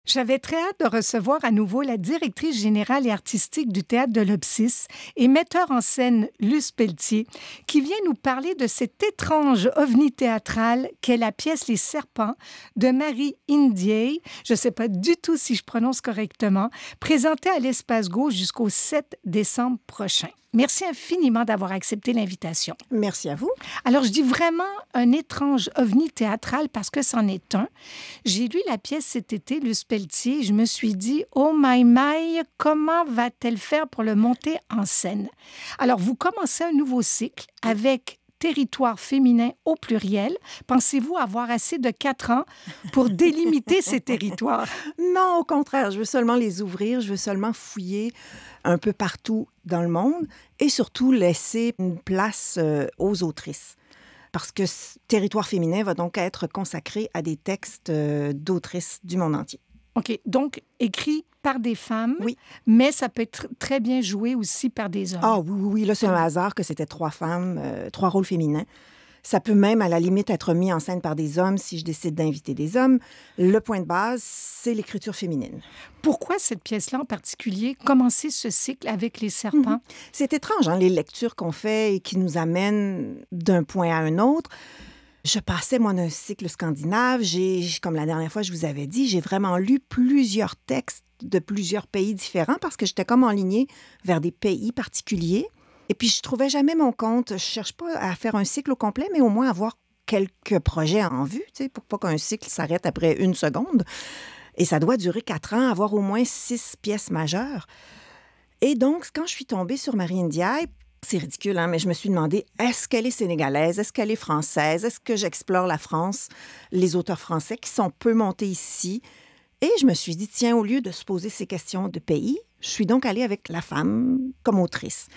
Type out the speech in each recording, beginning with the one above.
J'avais très hâte de recevoir à nouveau la directrice générale et artistique du Théâtre de l'Obsys et metteur en scène Luce Pelletier, qui vient nous parler de cette étrange ovni théâtrale qu'est la pièce Les Serpents de Marie Indier, je ne sais pas du tout si je prononce correctement, présentée à l'Espace Gauche jusqu'au 7 décembre prochain. Merci infiniment d'avoir accepté l'invitation. Merci à vous. Alors, je dis vraiment un étrange ovni théâtral parce que c'en est un. J'ai lu la pièce cet été, Luce Pelletier, et je me suis dit, oh my, comment va-t-elle faire pour le monter en scène? Alors, vous commencez un nouveau cycle avec territoire féminin au pluriel. Pensez-vous avoir assez de 4 ans pour délimiter ces territoires? Non, au contraire, je veux seulement les ouvrir, je veux seulement fouiller un peu partout dans le monde et surtout laisser une place aux autrices. Parce que ce territoire féminin va donc être consacré à des textes d'autrices du monde entier. OK, donc écrit par des femmes, oui. Mais ça peut être très bien joué aussi par des hommes. Ah oui, là, c'est un hasard que c'était 3 femmes, 3 rôles féminins. Ça peut même, à la limite, être mis en scène par des hommes si je décide d'inviter des hommes. Le point de base, c'est l'écriture féminine. Pourquoi cette pièce-là en particulier, commencer ce cycle avec les serpents? C'est étrange, hein, les lectures qu'on fait et qui nous amènent d'un point à un autre. Je passais, moi, d'un cycle scandinave. Comme la dernière fois, je vous avais dit, j'ai vraiment lu plusieurs textes de plusieurs pays différents parce que j'étais comme enlignée vers des pays particuliers. Et puis, je trouvais jamais mon compte. Je cherche pas à faire un cycle au complet, mais au moins avoir quelques projets en vue, tu sais, pour pas qu'un cycle s'arrête après 1 seconde. Et ça doit durer 4 ans, avoir au moins 6 pièces majeures. Et donc, quand je suis tombée sur Marie Ndiaye, c'est ridicule, hein, mais je me suis demandé, est-ce qu'elle est sénégalaise? Est-ce qu'elle est française? Est-ce que j'explore la France, les auteurs français qui sont peu montés ici? Et je me suis dit, tiens, au lieu de se poser ces questions de pays, je suis donc allée avec la femme comme autrice.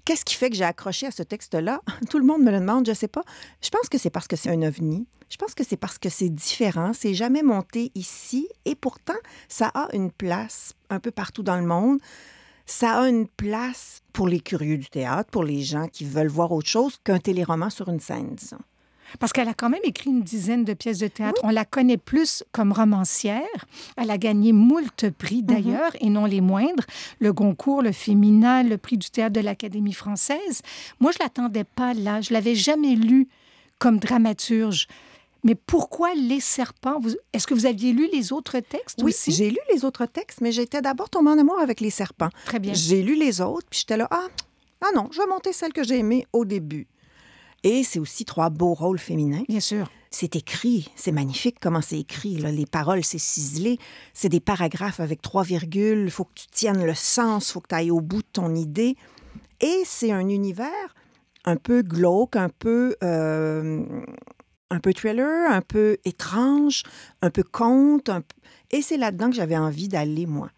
Qu'est-ce qui fait que j'ai accroché à ce texte-là? Tout le monde me le demande, je ne sais pas. Je pense que c'est parce que c'est un ovni. Je pense que c'est parce que c'est différent. C'est jamais monté ici. Et pourtant, ça a une place un peu partout dans le monde. Ça a une place pour les curieux du théâtre, pour les gens qui veulent voir autre chose qu'un téléroman sur une scène, disons. Parce qu'elle a quand même écrit une dizaine de pièces de théâtre. Oui. On la connaît plus comme romancière. Elle a gagné moult prix d'ailleurs, et non les moindres. Le Goncourt, le Féminin, le prix du théâtre de l'Académie française. Moi, je ne l'attendais pas là. Je ne l'avais jamais lu comme dramaturge. Mais pourquoi Les Serpents? Est-ce que vous aviez lu les autres textes aussi? Oui, j'ai lu les autres textes, mais j'étais d'abord tombée en amour avec Les Serpents. Très bien. J'ai lu les autres, puis j'étais là, ah non, je vais monter celle que j'ai aimée au début. Et c'est aussi 3 beaux rôles féminins. Bien sûr. C'est écrit, c'est magnifique comment c'est écrit. Là. Les paroles, c'est ciselé. C'est des paragraphes avec 3 virgules. Il faut que tu tiennes le sens, il faut que tu ailles au bout de ton idée. Et c'est un univers un peu glauque, un peu thriller, un peu étrange, un peu conte. Et c'est là-dedans que j'avais envie d'aller, moi.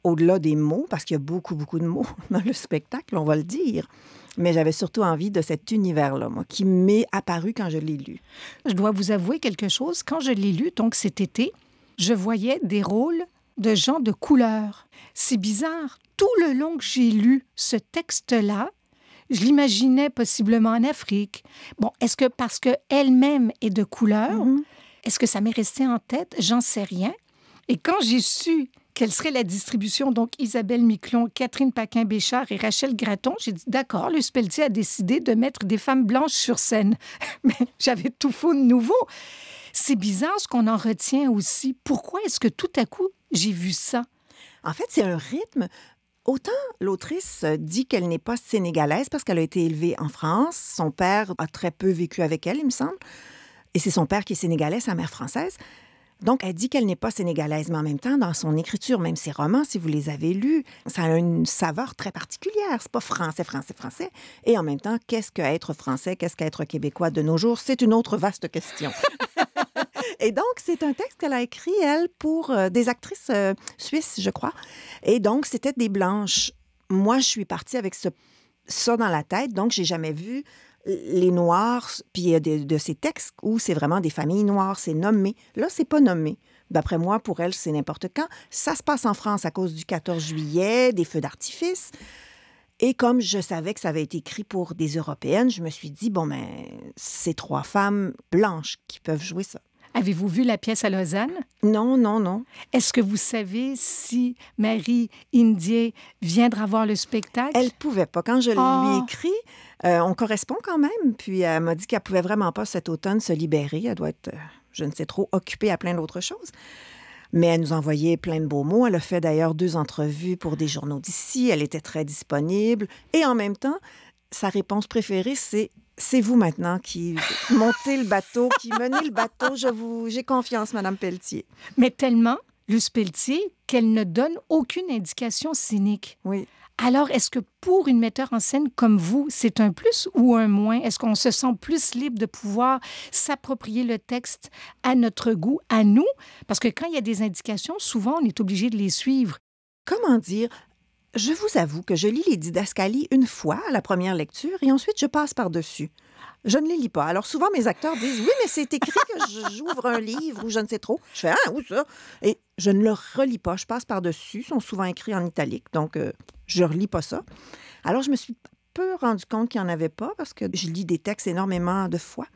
Au-delà des mots, parce qu'il y a beaucoup, beaucoup de mots dans le spectacle, on va le dire. Mais j'avais surtout envie de cet univers-là, moi, qui m'est apparu quand je l'ai lu. Je dois vous avouer quelque chose. Quand je l'ai lu, donc cet été, je voyais des rôles de gens de couleur. C'est bizarre. Tout le long que j'ai lu ce texte-là, je l'imaginais possiblement en Afrique. Bon, est-ce que parce qu'elle-même est de couleur, est-ce que ça m'est resté en tête? J'en sais rien. Et quand j'ai su quelle serait la distribution, donc Isabelle Miquelon, Catherine Paquin-Béchard et Rachel Gratton, j'ai dit, d'accord, Luce Pelletier a décidé de mettre des femmes blanches sur scène. Mais j'avais tout faux de nouveau. C'est bizarre ce qu'on en retient aussi. Pourquoi est-ce que tout à coup, j'ai vu ça? En fait, c'est un rythme. Autant l'autrice dit qu'elle n'est pas sénégalaise parce qu'elle a été élevée en France. Son père a très peu vécu avec elle, il me semble. Et c'est son père qui est sénégalais, sa mère française. Donc, elle dit qu'elle n'est pas sénégalaise, mais en même temps, dans son écriture, même ses romans, si vous les avez lus, ça a une saveur très particulière. C'est pas français, français, français. Et en même temps, qu'est-ce qu'être français, qu'est-ce qu'être québécois de nos jours? C'est une autre vaste question. Et donc, c'est un texte qu'elle a écrit, elle, pour des actrices suisses, je crois. Et donc, c'était des blanches. Moi, je suis partie avec ça dans la tête, donc j'ai jamais vu les Noirs, puis il y a de ces textes où c'est vraiment des familles noires, c'est nommé. Là, c'est pas nommé. D'après moi, pour elle, c'est n'importe quand. Ça se passe en France à cause du 14 juillet, des feux d'artifice. Et comme je savais que ça avait été écrit pour des Européennes, je me suis dit, bon, c'est 3 femmes blanches qui peuvent jouer ça. Avez-vous vu la pièce à Lausanne? Non, non, non. Est-ce que vous savez si Marie Indier viendra voir le spectacle? Elle pouvait pas. Quand je lui ai Oh! écrit, on correspond quand même. Puis elle m'a dit qu'elle pouvait vraiment pas cet automne se libérer. Elle doit être, je ne sais trop, occupée à plein d'autres choses. Mais elle nous envoyait plein de beaux mots. Elle a fait d'ailleurs 2 entrevues pour des journaux d'ici. Elle était très disponible. Et en même temps, sa réponse préférée, c'est vous maintenant qui montez le bateau, qui menez le bateau. J'ai confiance, Madame Pelletier. Mais tellement, Luce Pelletier, qu'elle ne donne aucune indication scénique. Oui. Alors, est-ce que pour une metteur en scène comme vous, c'est un plus ou un moins? Est-ce qu'on se sent plus libre de pouvoir s'approprier le texte à notre goût, à nous? Parce que quand il y a des indications, souvent, on est obligé de les suivre. Comment dire? Je vous avoue que je lis les didascalies une fois à la première lecture et ensuite je passe par-dessus. Je ne les lis pas. Alors souvent, mes acteurs disent « Oui, mais c'est écrit que j'ouvre un livre ou je ne sais trop. » Je fais « Ah, où ça? » Et je ne le relis pas. Je passe par-dessus. Ils sont souvent écrits en italique, donc je ne relis pas ça. Alors, je me suis peu rendu compte qu'il n'y en avait pas parce que je lis des textes énormément de fois.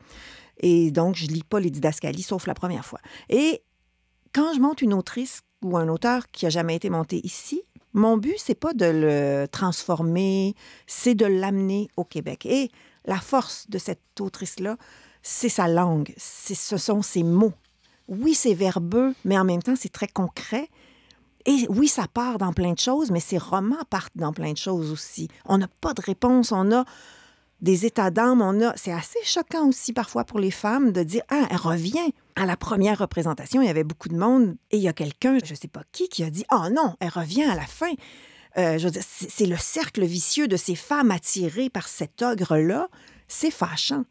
Et donc, je ne lis pas les didascalies, sauf la première fois. Et quand je monte une autrice ou un auteur qui n'a jamais été monté ici, mon but, c'est pas de le transformer, c'est de l'amener au Québec. Et la force de cette autrice-là, c'est sa langue, ce sont ses mots. Oui, c'est verbeux, mais en même temps, c'est très concret. Et oui, ça part dans plein de choses, mais ses romans partent dans plein de choses aussi. On n'a pas de réponse, on a des états d'âme, C'est assez choquant aussi parfois pour les femmes de dire « Ah, elle revient ». À la première représentation, il y avait beaucoup de monde et il y a quelqu'un, je ne sais pas qui a dit « Oh non, elle revient à la fin ». Je veux dire, c'est le cercle vicieux de ces femmes attirées par cet ogre-là. C'est fâchant.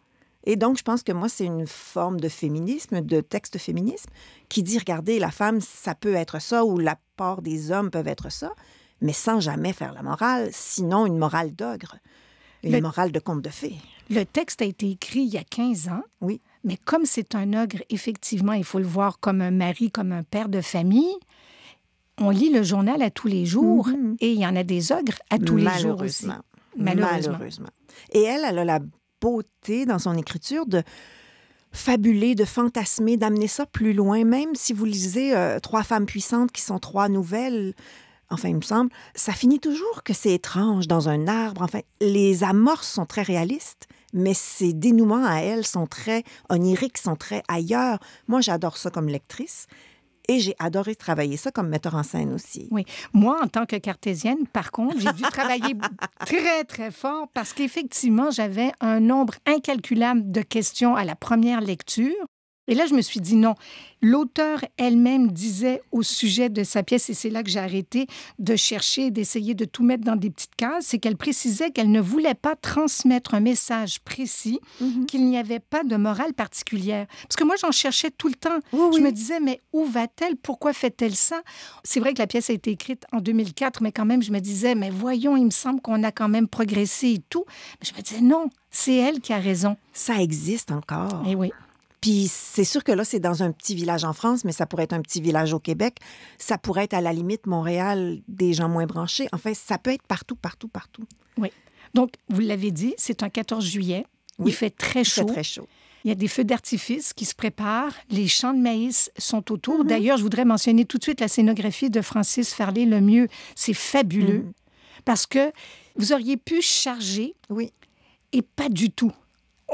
Et donc, je pense que moi, c'est une forme de féminisme, de texte féminisme, qui dit, regardez, la femme, ça peut être ça, ou la part des hommes peuvent être ça, mais sans jamais faire la morale, sinon une morale d'ogre, une morale de conte de fées. Le texte a été écrit il y a 15 ans. Oui. Mais comme c'est un ogre, effectivement, il faut le voir comme un mari, comme un père de famille. On lit le journal à tous les jours et il y en a des ogres à tous les jours aussi. Malheureusement. Et elle a la beauté dans son écriture de fabuler, de fantasmer, d'amener ça plus loin. Même si vous lisez 3 femmes puissantes qui sont 3 nouvelles, enfin, il me semble, ça finit toujours que c'est étrange dans un arbre. Enfin, les amorces sont très réalistes, mais ses dénouements à elle sont très oniriques, sont très ailleurs. Moi, j'adore ça comme lectrice. Et j'ai adoré travailler ça comme metteur en scène aussi. Oui. Moi, en tant que cartésienne, par contre, j'ai dû travailler très, très fort parce qu'effectivement, j'avais un nombre incalculable de questions à la première lecture. Et là, je me suis dit non. L'auteure elle-même disait au sujet de sa pièce, et c'est là que j'ai arrêté de chercher, d'essayer de tout mettre dans des petites cases, c'est qu'elle précisait qu'elle ne voulait pas transmettre un message précis, qu'il n'y avait pas de morale particulière. Parce que moi, j'en cherchais tout le temps. Je me disais, mais où va-t-elle? Pourquoi fait-elle ça? C'est vrai que la pièce a été écrite en 2004, mais quand même, je me disais, mais voyons, il me semble qu'on a quand même progressé et tout. Mais je me disais, non, c'est elle qui a raison. Ça existe encore. Eh oui. Puis c'est sûr que là, c'est dans un petit village en France, mais ça pourrait être un petit village au Québec. Ça pourrait être à la limite Montréal, des gens moins branchés. Enfin, ça peut être partout, partout, partout. Oui. Donc, vous l'avez dit, c'est un 14 juillet. Oui, il fait très chaud. Il fait très chaud. Il y a des feux d'artifice qui se préparent. Les champs de maïs sont autour. D'ailleurs, je voudrais mentionner tout de suite la scénographie de Francis Farley-Lemieux. C'est fabuleux parce que vous auriez pu charger et pas du tout.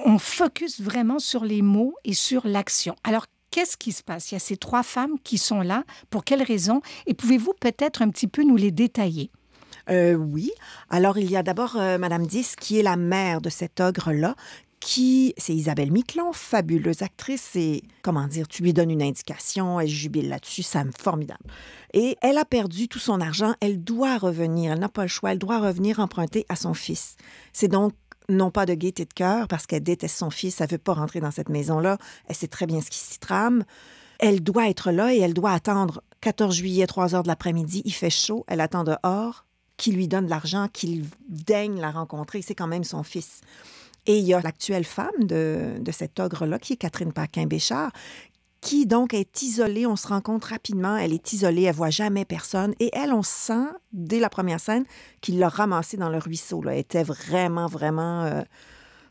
On focus vraiment sur les mots et sur l'action. Alors, qu'est-ce qui se passe? Il y a ces 3 femmes qui sont là. Pour quelles raisons? Et pouvez-vous peut-être un petit peu nous les détailler? Oui. Alors, il y a d'abord Madame Dix, qui est la mère de cet ogre-là, c'est Isabelle Miquelon, fabuleuse actrice. Et, comment dire, tu lui donnes une indication, elle jubile là-dessus, c'est formidable. Et elle a perdu tout son argent, elle doit revenir, elle n'a pas le choix, elle doit revenir emprunter à son fils. C'est donc non pas de gaieté de cœur, parce qu'elle déteste son fils, elle ne veut pas rentrer dans cette maison-là, elle sait très bien ce qui s'y trame. Elle doit être là et elle doit attendre 14 juillet, 3 heures de l'après-midi, il fait chaud, elle attend dehors, qu'il lui donne de l'argent, qu'il daigne la rencontrer, c'est quand même son fils. Et il y a l'actuelle femme de cet ogre-là, qui est Catherine Paquin-Béchard, qui donc est isolée, on se rend compte rapidement, elle est isolée, elle voit jamais personne. Et elle, on sent, dès la première scène, qu'il l'a ramassée dans le ruisseau. Là. Elle était vraiment, vraiment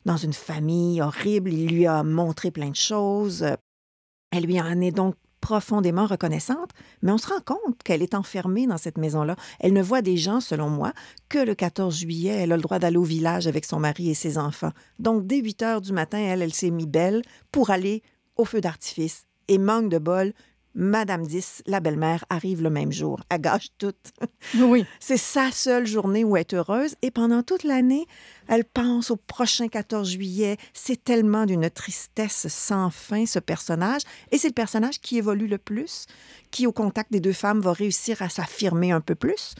dans une famille horrible. Il lui a montré plein de choses. Elle lui en est donc profondément reconnaissante, mais on se rend compte qu'elle est enfermée dans cette maison-là. Elle ne voit des gens, selon moi, que le 14 juillet. Elle a le droit d'aller au village avec son mari et ses enfants. Donc, dès 8 heures du matin, elle s'est mise belle pour aller au feu d'artifice. Et manque de bol, Madame 10, la belle-mère, arrive le même jour. Elle gâche tout. Oui. C'est sa seule journée où elle est heureuse. Et pendant toute l'année, elle pense au prochain 14 juillet. C'est tellement d'une tristesse sans fin, ce personnage. Et c'est le personnage qui évolue le plus, qui, au contact des deux femmes, va réussir à s'affirmer un peu plus.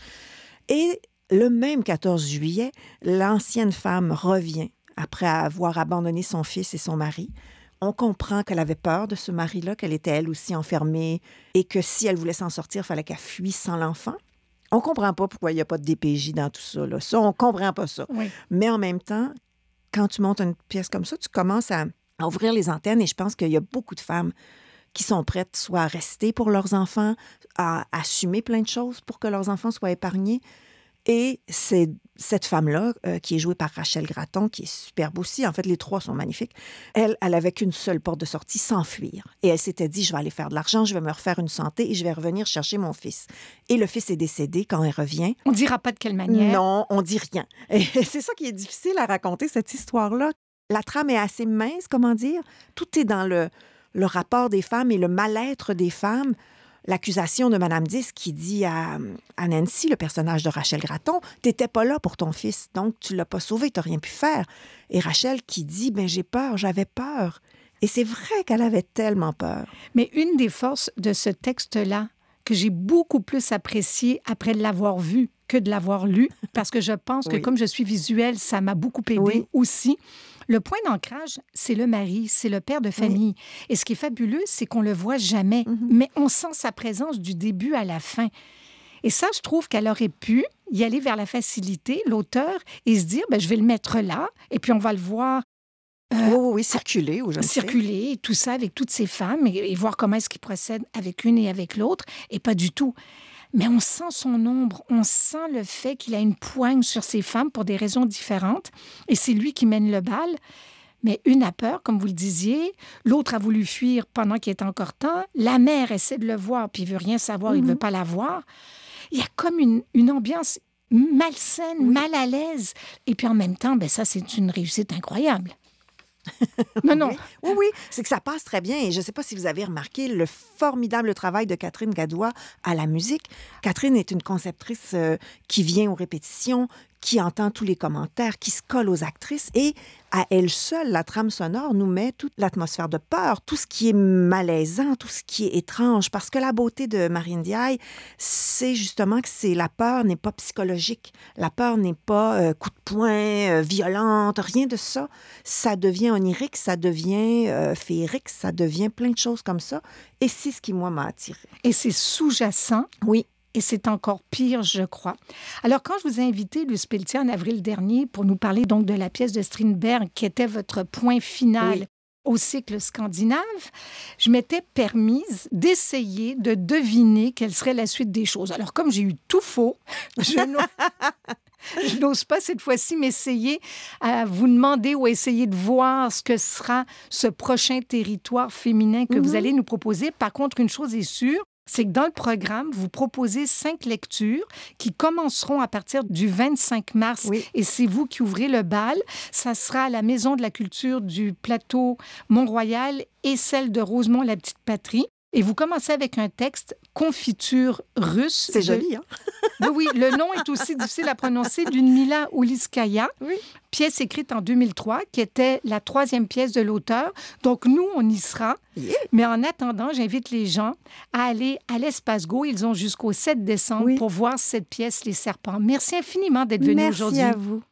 Et le même 14 juillet, l'ancienne femme revient après avoir abandonné son fils et son mari. On comprend qu'elle avait peur de ce mari-là, qu'elle était elle aussi enfermée et que si elle voulait s'en sortir, il fallait qu'elle fuisse sans l'enfant. On ne comprend pas pourquoi il n'y a pas de DPJ dans tout ça. Là. Ça, on ne comprend pas ça. Oui. Mais en même temps, quand tu montes une pièce comme ça, tu commences à ouvrir les antennes et je pense qu'il y a beaucoup de femmes qui sont prêtes soit à rester pour leurs enfants, à assumer plein de choses pour que leurs enfants soient épargnés. Et c'est cette femme-là, qui est jouée par Rachel Gratton, qui est superbe aussi. En fait, les trois sont magnifiques. Elle avait qu'une seule porte de sortie, s'enfuir. Et elle s'était dit, je vais aller faire de l'argent, je vais me refaire une santé et je vais revenir chercher mon fils. Et le fils est décédé quand elle revient. On ne dira pas de quelle manière. Non, on dit rien. Et c'est ça qui est difficile à raconter, cette histoire-là. La trame est assez mince, comment dire. Tout est dans le rapport des femmes et le mal-être des femmes. L'accusation de Madame 10 qui dit à Nancy, le personnage de Rachel Gratton, « T'étais pas là pour ton fils, donc tu l'as pas sauvé, t'as rien pu faire. » Et Rachel qui dit, « Ben j'ai peur, j'avais peur. » Et c'est vrai qu'elle avait tellement peur. Mais une des forces de ce texte-là, que j'ai beaucoup plus apprécié après l'avoir vu que de l'avoir lu, parce que je pense que comme je suis visuelle, ça m'a beaucoup aidé aussi. Le point d'ancrage, c'est le mari, c'est le père de famille. Oui. Et ce qui est fabuleux, c'est qu'on le voit jamais, mais on sent sa présence du début à la fin. Et ça, je trouve qu'elle aurait pu y aller vers la facilité, l'auteur, et se dire, ben, je vais le mettre là, et puis on va le voir circuler. Circuler, tout ça avec toutes ces femmes, et voir comment est-ce qu'il procède avec une et avec l'autre, et pas du tout. Mais on sent son ombre, on sent le fait qu'il a une poigne sur ces femmes pour des raisons différentes, et c'est lui qui mène le bal. Mais une a peur, comme vous le disiez, l'autre a voulu fuir pendant qu'il était encore temps, la mère essaie de le voir, puis il veut rien savoir, il ne veut pas la voir. Il y a comme une ambiance malsaine, mal à l'aise, et puis en même temps, ben ça, c'est une réussite incroyable. Non. Oui, c'est que ça passe très bien. Et je ne sais pas si vous avez remarqué le formidable travail de Catherine Gadois à la musique. Catherine est une conceptrice qui vient aux répétitions, qui entend tous les commentaires, qui se colle aux actrices. Et à elle seule, la trame sonore nous met toute l'atmosphère de peur, tout ce qui est malaisant, tout ce qui est étrange. Parce que la beauté de Marie Ndiaye, c'est justement que la peur n'est pas psychologique. La peur n'est pas coup de poing, violente, rien de ça. Ça devient onirique, ça devient féerique, ça devient plein de choses comme ça. Et c'est ce qui, moi, m'a attirée. Et c'est sous-jacent. Oui. Et c'est encore pire, je crois. Alors, quand je vous ai invité, Luce Pelletier, en avril dernier, pour nous parler donc de la pièce de Strindberg, qui était votre point final au cycle scandinave, je m'étais permise d'essayer de deviner quelle serait la suite des choses. Alors, comme j'ai eu tout faux, je n'ose pas cette fois-ci m'essayer à vous demander ou essayer de voir ce que sera ce prochain territoire féminin que vous allez nous proposer. Par contre, une chose est sûre, c'est que dans le programme, vous proposez 5 lectures qui commenceront à partir du 25 mars. Oui. Et c'est vous qui ouvrez le bal. Ça sera à la Maison de la culture du plateau Mont-Royal et celle de Rosemont, la petite patrie. Et vous commencez avec un texte « Confiture russe ». C'est joli, hein? Oui, le nom est aussi difficile à prononcer, d'Udmila Uliskaya, oui. Pièce écrite en 2003, qui était la 3e pièce de l'auteur. Donc, nous, on y sera. Yeah. Mais en attendant, j'invite les gens à aller à l'Espace Go. Ils ont jusqu'au 7 décembre pour voir cette pièce « Les serpents ». Merci infiniment d'être venu aujourd'hui. Merci à vous.